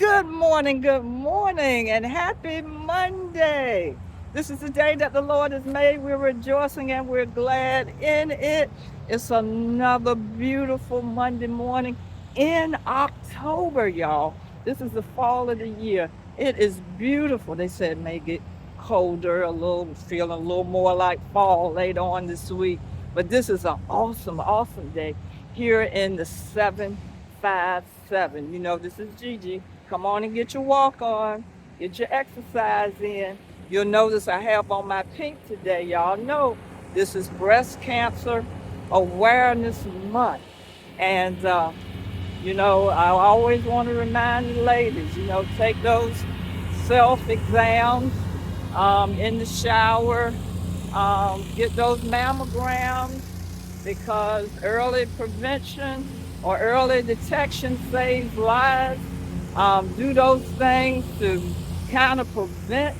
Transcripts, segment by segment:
good morning, and happy Monday. This is the day that the Lord has made. We're rejoicing and we're glad in it. It's another beautiful Monday morning in October, y'all. This is the fall of the year. It is beautiful. They said it may get colder, feeling a little more like fall later on this week. But this is an awesome day here in the 757. This is Gigi. Come on and get your walk on, get your exercise in. You'll notice I have on my pink today. Y'all know this is Breast Cancer Awareness Month. And, I always want to remind the ladies, take those self exams in the shower, get those mammograms because early prevention or early detection saves lives. Do those things to kind of prevent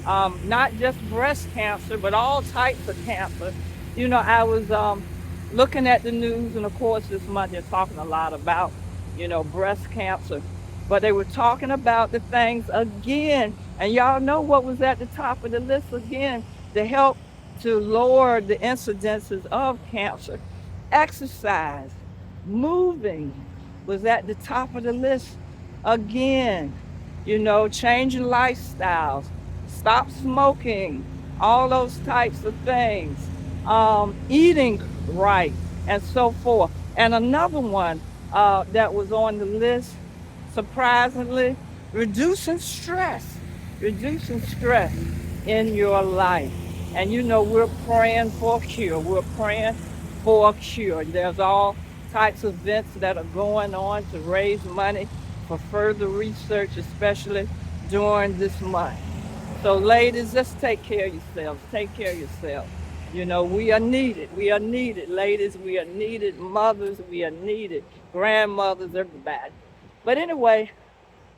not just breast cancer, but all types of cancer. I was looking at the news, and of course, this month they're talking a lot about, breast cancer. But they were talking about the things again, and y'all know what was at the top of the list again to help to lower the incidences of cancer. Exercise, moving was at the top of the list again. Changing lifestyles, stop smoking, all those types of things, eating right, and so forth. And another one that was on the list, surprisingly, reducing stress in your life. And we're praying for a cure. We're praying for a cure. There's all types of events that are going on to raise money for further research, especially during this month. So, ladies, just take care of yourselves. Take care of yourselves. We are needed. We are needed, ladies. We are needed, mothers. We are needed, grandmothers, everybody. But anyway,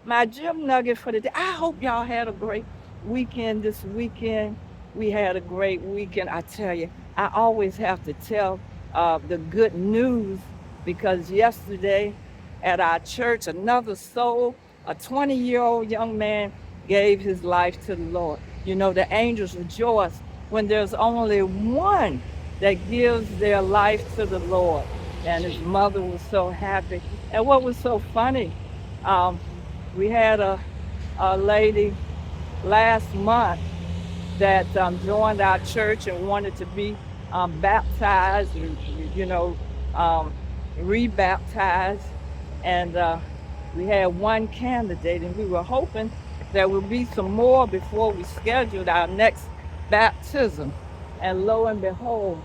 my gym nugget for the day. I hope y'all had a great weekend this weekend. We had a great weekend. I tell you, I always have to tell the good news because yesterday at our church, another soul, a 20-year-old young man, gave his life to the Lord. The angels rejoice when there's only one that gives their life to the Lord. And his mother was so happy. And what was so funny, um, we had a lady last month that joined our church and wanted to be baptized, you know, um, rebaptized. And we had one candidate, and we were hoping there would be some more before we scheduled our next baptism. And lo and behold,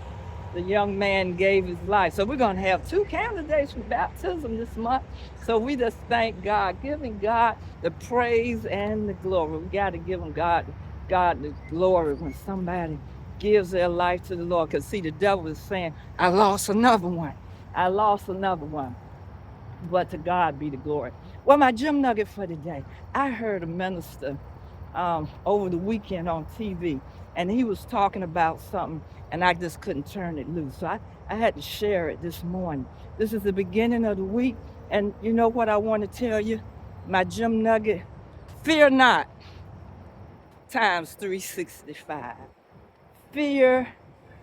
the young man gave his life. So we're going to have two candidates for baptism this month. So we just thank God, giving God the praise and the glory. We got to give him God the glory when somebody gives their life to the Lord. Because see, the devil is saying, I lost another one. I lost another one. But to God be the glory. Well, my gym nugget for today, I heard a minister over the weekend on TV, and he was talking about something, and I just couldn't turn it loose. So I had to share it this morning. This is the beginning of the week, and you know what I want to tell you? My gym nugget, fear not, times 365. Fear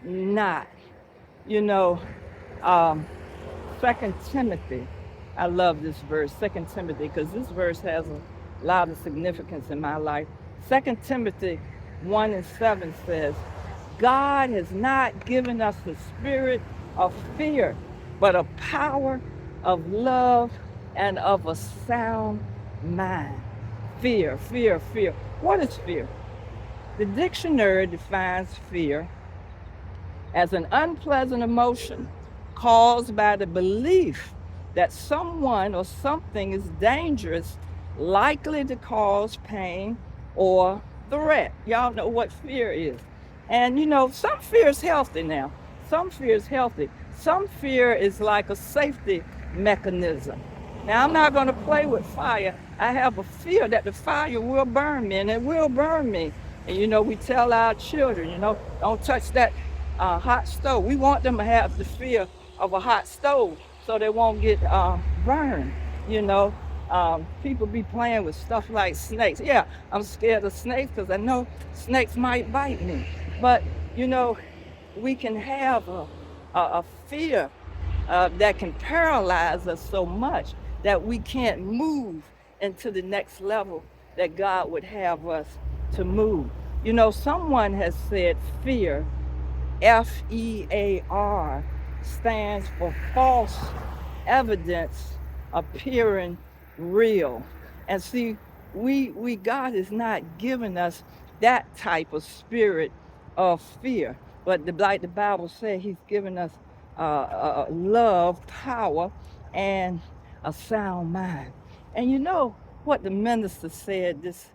not. You know, um, 2 Timothy, I love this verse, 2 Timothy, because this verse has a lot of significance in my life. 2 Timothy 1:7 says, God has not given us the spirit of fear, but of power, of love, and of a sound mind. Fear, fear, fear. What is fear? The dictionary defines fear as an unpleasant emotion caused by the belief that someone or something is dangerous, likely to cause pain or threat. Y'all know what fear is. And some fear is healthy now. Some fear is healthy. Some fear is like a safety mechanism. Now, I'm not going to play with fire. I have a fear that the fire will burn me, and it will burn me. And we tell our children, don't touch that hot stove. We want them to have the fear of a hot stove so they won't get burned, you know. People be playing with stuff like snakes. Yeah, I'm scared of snakes because I know snakes might bite me. But, you know, we can have a fear that can paralyze us so much that we can't move into the next level that God would have us to move. You know, someone has said fear, FEAR, stands for false evidence appearing real. And see, we God is not giving us that type of spirit of fear, but like the Bible says, He's given us love, power, and a sound mind. And you know what the minister said this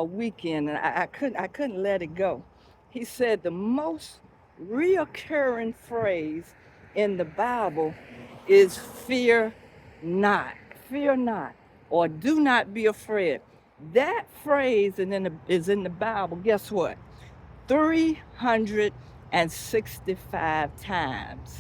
weekend, and I couldn't let it go. He said the most reoccurring phrase in the Bible is fear not. Fear not, or do not be afraid. That phrase is in the Bible, guess what? 365 times.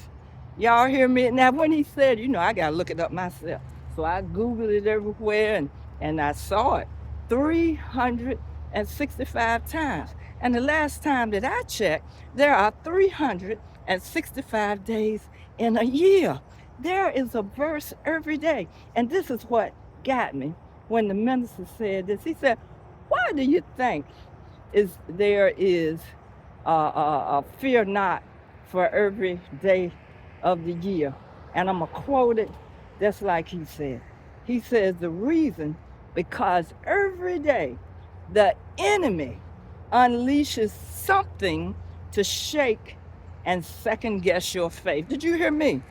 Y'all hear me? Now, when he said, I got to look it up myself. So I Googled it everywhere and I saw it 365 times. And the last time that I checked, there are 365 days in a year. There is a verse every day. And this is what got me when the minister said this. He said, why do you think there is fear not for every day of the year? And I'm going to quote it just like he said. He says, the reason, because every day the enemy unleashes something to shake and second guess your faith. Did you hear me?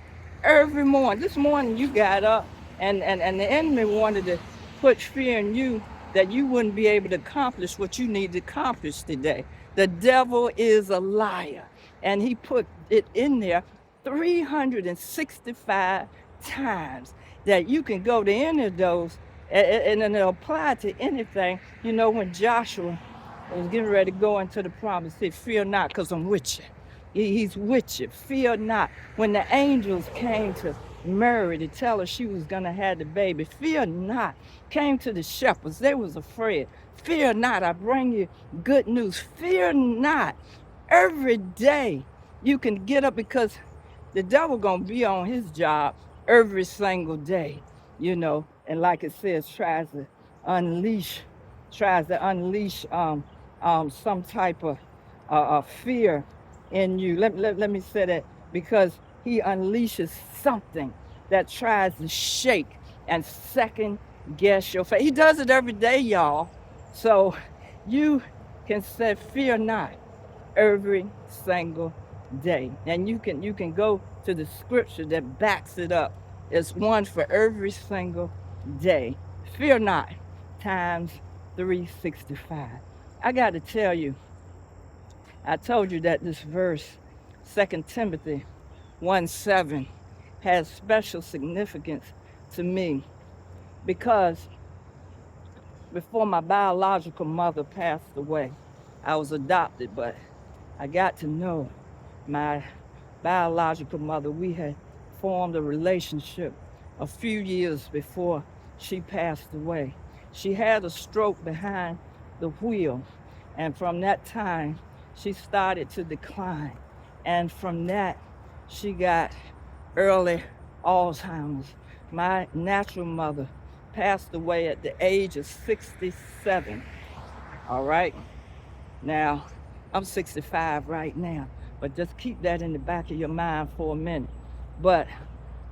Every morning. This morning you got up and the enemy wanted to put fear in you that you wouldn't be able to accomplish what you need to accomplish today. The devil is a liar. And he put it in there 365 times that you can go to any of those and then apply to anything. You know, when Joshua was getting ready to go into the promise, he said, fear not, because I'm with you. He's with you. Fear not. When the angels came to Mary to tell her she was going to have the baby, fear not. Came to the shepherds. They was afraid. Fear not. I bring you good news. Fear not. Every day you can get up because the devil going to be on his job every single day, and like it says, unleash, tries to unleash some type of fear in you. Let me say that because he unleashes something that tries to shake and second guess your faith. He does it every day, y'all. So you can say, fear not every single day. And you can go to the scripture that backs it up. It's one for every single day. Fear not times 365. I got to tell you, I told you that this verse, 2 Timothy 1:7, has special significance to me because before my biological mother passed away, I was adopted, but I got to know my biological mother. We had formed a relationship a few years before she passed away. She had a stroke behind the wheel, and from that time, she started to decline. And from that, she got early Alzheimer's. My natural mother passed away at the age of 67. All right. Now, I'm 65 right now, but just keep that in the back of your mind for a minute. But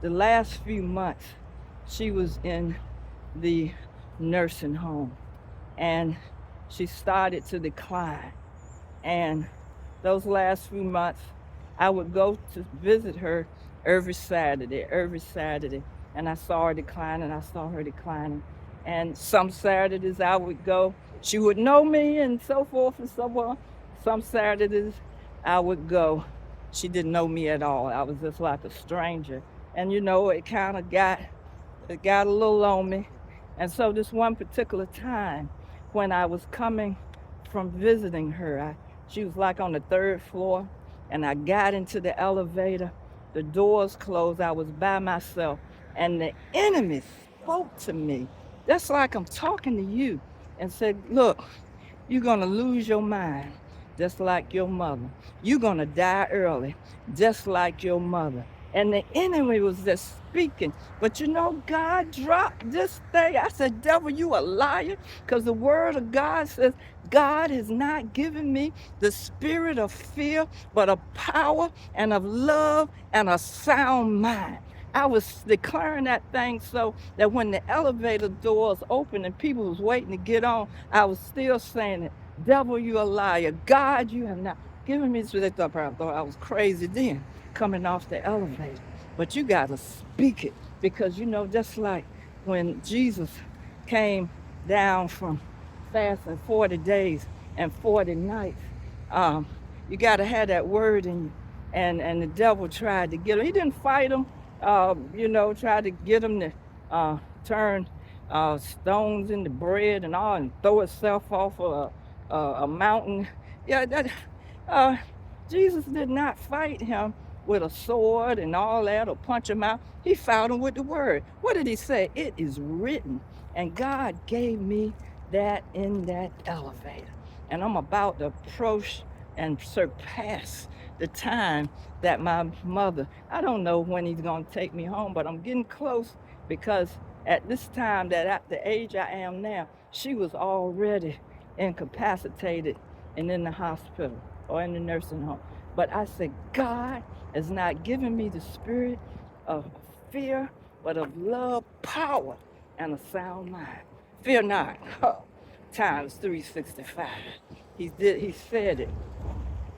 the last few months, she was in the nursing home and she started to decline. And those last few months, I would go to visit her every Saturday. And I saw her declining, I saw her declining. And some Saturdays I would go, she would know me and so forth and so on. Some Saturdays I would go, she didn't know me at all. I was just like a stranger. And it kind of got a little on me. And so this one particular time when I was coming from visiting her, she was like on the third floor, and I got into the elevator. The doors closed. I was by myself, and the enemy spoke to me That's like I'm talking to you and said, look, you're going to lose your mind just like your mother. You're going to die early just like your mother. And the enemy was just speaking. But you know, God dropped this thing. I said, devil, you a liar. Because the word of God says, God has not given me the spirit of fear, but of power and of love and a sound mind. I was declaring that thing so that when the elevator doors opened and people was waiting to get on, I was still saying it. Devil, you a liar. God, you have not given me this. I thought I was crazy then coming off the elevator. But you got to speak it because, you know, just like when Jesus came down from fasting 40 days and 40 nights, um, you got to have that word in you. And the devil tried to get him. He didn't fight him, you know, tried to get him to turn stones into bread and all and throw itself off a mountain. Yeah, that uh, Jesus did not fight him with a sword and all that or punch him out. He fought him with the word. What did he say? It is written. And God gave me that in that elevator. And I'm about to approach and surpass the time that my mother, I don't know when he's going to take me home, but I'm getting close because at this time, that at the age I am now, she was already incapacitated and in the hospital or in the nursing home. But I said, God has not given me the spirit of fear, but of love, power, and a sound mind. Fear not. Times 365. He said it.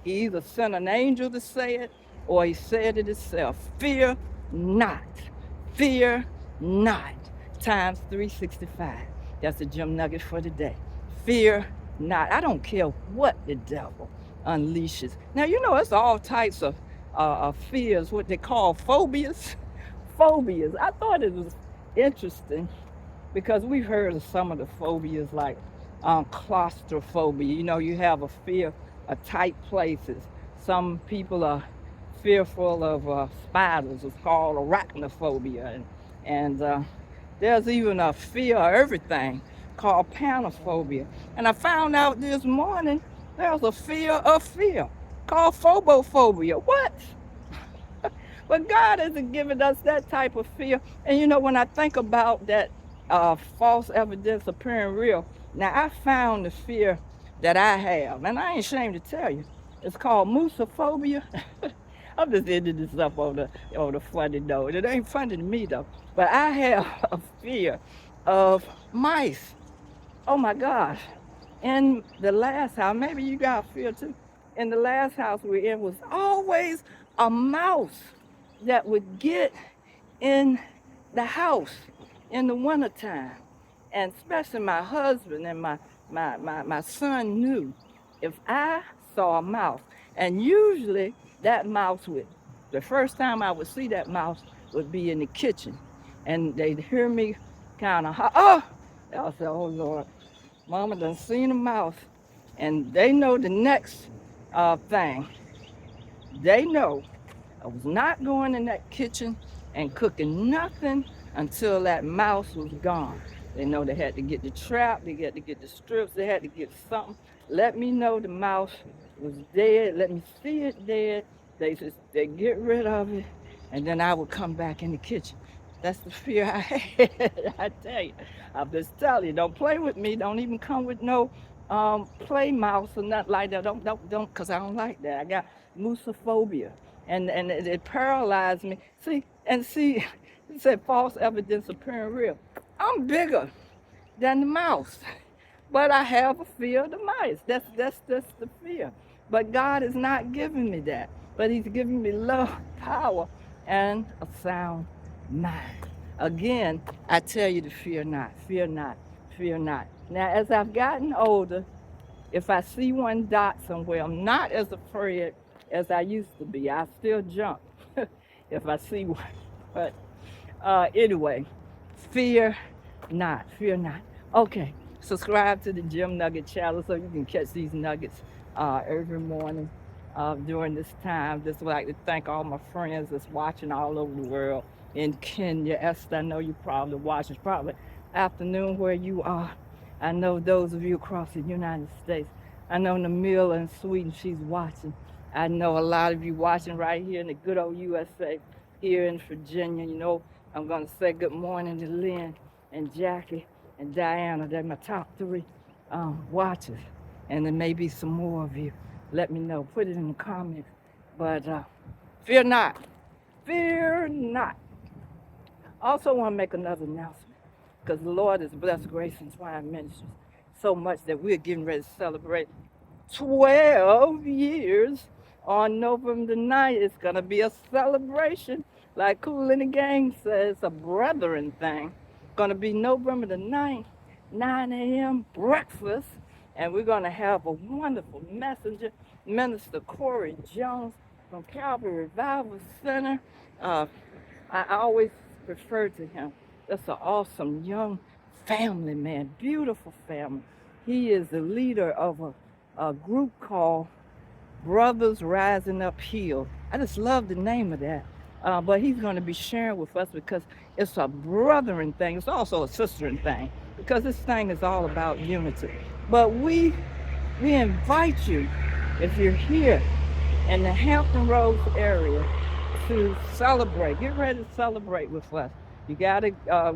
He either sent an angel to say it or he said it himself. Fear not. Fear not. Times 365. That's the gem nugget for today. Fear not. I don't care what the devil unleashes. Now, you know, it's all types of fears, what they call phobias. Phobias. I thought it was interesting because we've heard of some of the phobias like claustrophobia. You know, you have a fear of tight places. Some people are fearful of spiders. It's called arachnophobia. And there's even a fear of everything called panophobia. And I found out this morning there's a fear of fear called phobophobia. What? But God hasn't given us that type of fear. And you know, when I think about that false evidence appearing real, now I found the fear that I have, and I ain't ashamed to tell you. It's called musophobia. I'm just ending this up on the funny note. It ain't funny to me though. But I have a fear of mice. Oh my gosh. In the last house, maybe you got fear too. In the last house we're in was always a mouse that would get in the house in the wintertime. And especially my husband and my son knew if I saw a mouse, and usually that mouse would, the first time I would see that mouse would be in the kitchen. And they'd hear me kind of, oh, I'll say, oh Lord, Mama done seen a mouse. And they know the next thing. They know I was not going in that kitchen and cooking nothing until that mouse was gone. They know they had to get the trap, they had to get the strips, they had to get something. Let me know the mouse was dead, let me see it dead. They get rid of it, and then I would come back in the kitchen. That's the fear I had. I tell you, I'm just telling you, don't play with me. Don't even come with no play mouse or nothing like that. Don't, cause I don't like that. I got musophobia and it paralyzed me. See, it said false evidence appearing real. I'm bigger than the mouse, but I have a fear of the mice. That's the fear. But God is not giving me that. But He's giving me love, power, and a sound mind. Again, I tell you to fear not, fear not, fear not. Now, as I've gotten older, if I see one dot somewhere, I'm not as afraid as I used to be. I still jump if I see one. But anyway, fear not, fear not. Okay, subscribe to the Gem Nugget channel so you can catch these nuggets every morning during this time. Just like to thank all my friends that's watching all over the world. In Kenya, Esther, I know you probably watch. It's probably afternoon where you are. I know those of you across the United States. I know Namila in Sweden, she's watching. I know a lot of you watching right here in the good old USA, here in Virginia. You know, I'm going to say good morning to Lynn and Jackie and Diana. They're my top three watchers. And there may be some more of you. Let me know. Put it in the comments. But fear not. Fear not. I also want to make another announcement because the Lord has blessed Grace and Twine Ministries so much that we're getting ready to celebrate 12 years on November the 9th. It's going to be a celebration. Like Cool in the Gang says, a brethren thing. Going to be November the 9th, 9 a.m. breakfast. And we're going to have a wonderful messenger, Minister Corey Jones from Calvary Revival Center. Uh, I always refer to him. That's an awesome young family man, beautiful family. He is the leader of a group called Brothers Rising Up Hill. I just love the name of that. But he's going to be sharing with us because it's a brothering thing. It's also a sistering thing because this thing is all about unity. But we invite you, if you're here in the Hampton Roads area, to celebrate. Get ready to celebrate with us. You got to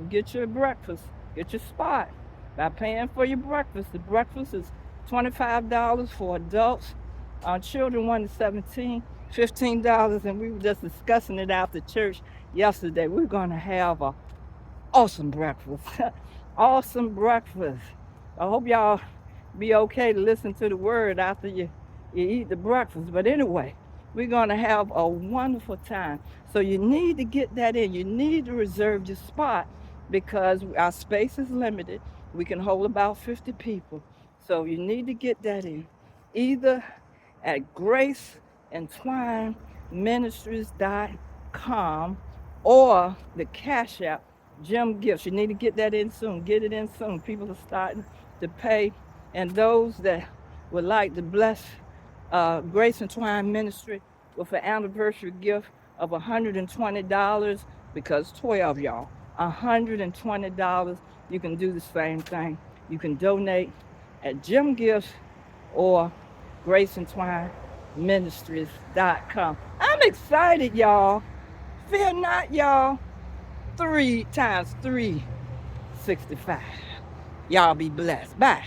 get your breakfast, get your spot by paying for your breakfast. The breakfast is $25 for adults. Children 1 to 17, $15. And we were just discussing it after church yesterday. We're going to have a awesome breakfast. Awesome breakfast. I hope y'all be okay to listen to the word after you eat the breakfast. But anyway, we're going to have a wonderful time. So you need to get that in. You need to reserve your spot because our space is limited. We can hold about 50 people. So you need to get that in. Either at graceandtwineministries.com or the Cash App, GEMgifts. You need to get that in soon. Get it in soon. People are starting to pay. And those that would like to bless Grace and Twine Ministry with an anniversary gift of $120 because 12 y'all, $120. You can do the same thing. You can donate at GEMgifts or graceandtwineministries.com. I'm excited, y'all. Fear not, y'all. 3 times 365. Y'all be blessed. Bye.